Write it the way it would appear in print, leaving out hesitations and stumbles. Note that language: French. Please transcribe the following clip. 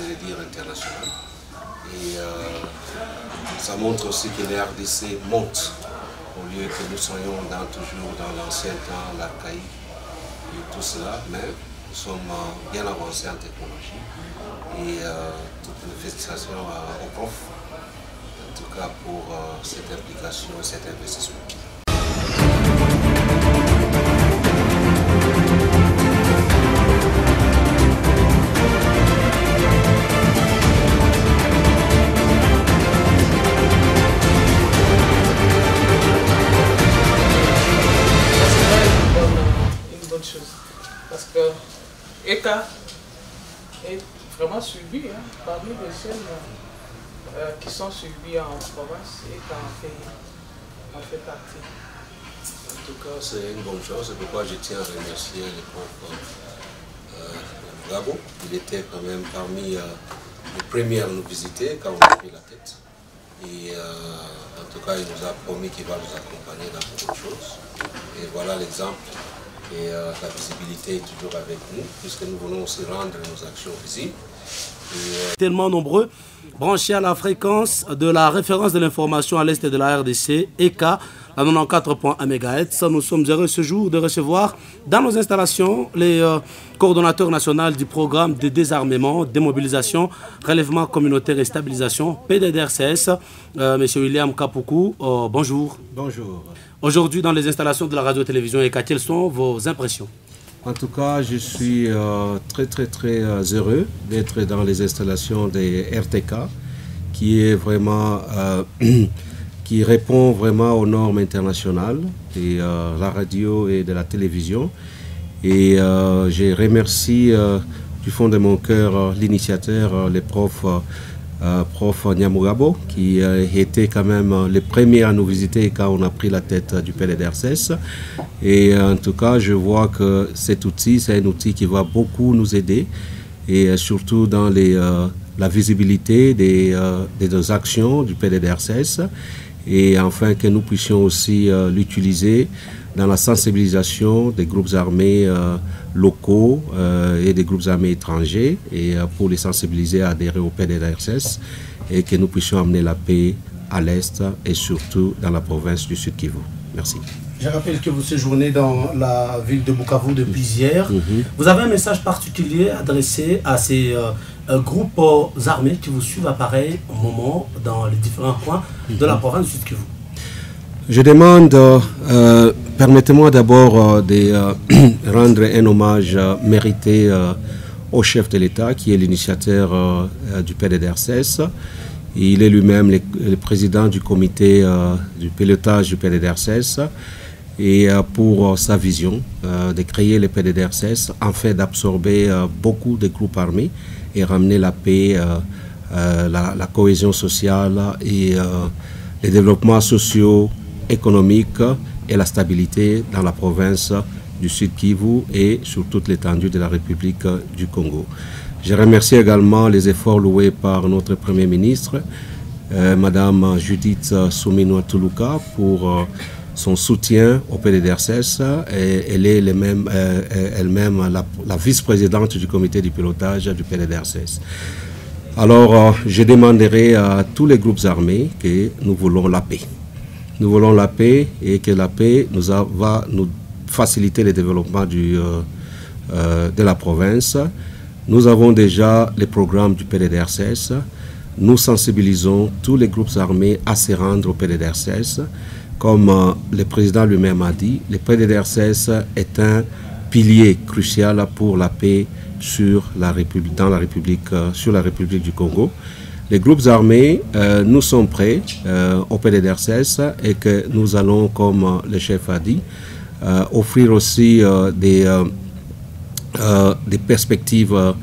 j'allais dire, internationale. Et ça montre aussi que les RDC montent, au lieu que nous soyons toujours dans l'ancien temps, l'archaïque et tout cela, mais nous sommes bien avancés en technologie. Et toutes les félicitations aux profs, en tout cas pour cette implication et cet investissement. Parce que ECA est vraiment suivi, hein, parmi les chaînes qui sont suivies en province. ECA en fait partie. En tout cas, c'est une bonne chose, c'est pourquoi je tiens à remercier le prof Gabo. Il était quand même parmi les premiers à nous visiter quand on a pris la tête. Et en tout cas, il nous a promis qu'il va nous accompagner dans beaucoup de choses. Et voilà l'exemple. Et la visibilité est toujours avec nous, puisque nous voulons aussi rendre nos actions visibles. Tellement nombreux, branchés à la fréquence de la référence de l'information à l'est de la RDC, ECA, à 94.1 MHz. Nous sommes heureux ce jour de recevoir dans nos installations les coordonnateurs nationaux du programme de désarmement, démobilisation, relèvement communautaire et stabilisation, PDDRCS, M. William Kapoukou. Bonjour. Bonjour. Aujourd'hui, dans les installations de la radio-télévision ECA, quelles sont vos impressions? En tout cas, je suis très heureux d'être dans les installations des RTK, qui est vraiment qui répond vraiment aux normes internationales de la radio et de la télévision. Et je remercie du fond de mon cœur l'initiateur, le prof Nyamugabo, qui était quand même le premier à nous visiter quand on a pris la tête du PDDRCS. Et en tout cas, je vois que cet outil, c'est un outil qui va beaucoup nous aider, et surtout dans la visibilité des actions du PDDRCS, et enfin que nous puissions aussi l'utiliser dans la sensibilisation des groupes armés locaux et des groupes armés étrangers, et pour les sensibiliser à adhérer au PDDRCS, et que nous puissions amener la paix à l'Est et surtout dans la province du Sud Kivu. Merci. Je rappelle que vous séjournez dans la ville de Bukavu depuis hier. Vous avez un message particulier adressé à ces groupes armés qui vous suivent à pareil moment dans les différents coins de la province du Sud Kivu. Je demande, permettez-moi d'abord de rendre un hommage mérité au chef de l'État, qui est l'initiateur du PDDRCS. Il est lui-même le président du comité du pilotage du PDDRCS, et pour sa vision de créer le PDDRCS afin d'absorber beaucoup de groupes armés et ramener la paix, la cohésion sociale et les développements sociaux, économiques et la stabilité dans la province du Sud Kivu et sur toute l'étendue de la République du Congo. Je remercie également les efforts loués par notre Premier ministre, Madame Judith Suminwa-Tuluka, pour son soutien au PDDRCS. Elle est elle-même la vice-présidente du comité du pilotage du PDDRCS. Alors, je demanderai à tous les groupes armés que nous voulons la paix. Nous voulons la paix, et que la paix va nous faciliter le développement de la province. Nous avons déjà les programmes du PDDRCS. Nous sensibilisons tous les groupes armés à se rendre au PDDRCS. Comme le président lui-même a dit, le PDDRCS est un pilier crucial pour la paix sur la République du Congo. Les groupes armés, nous sommes prêts au PDDRCS, et que nous allons, comme le chef a dit, offrir aussi des perspectives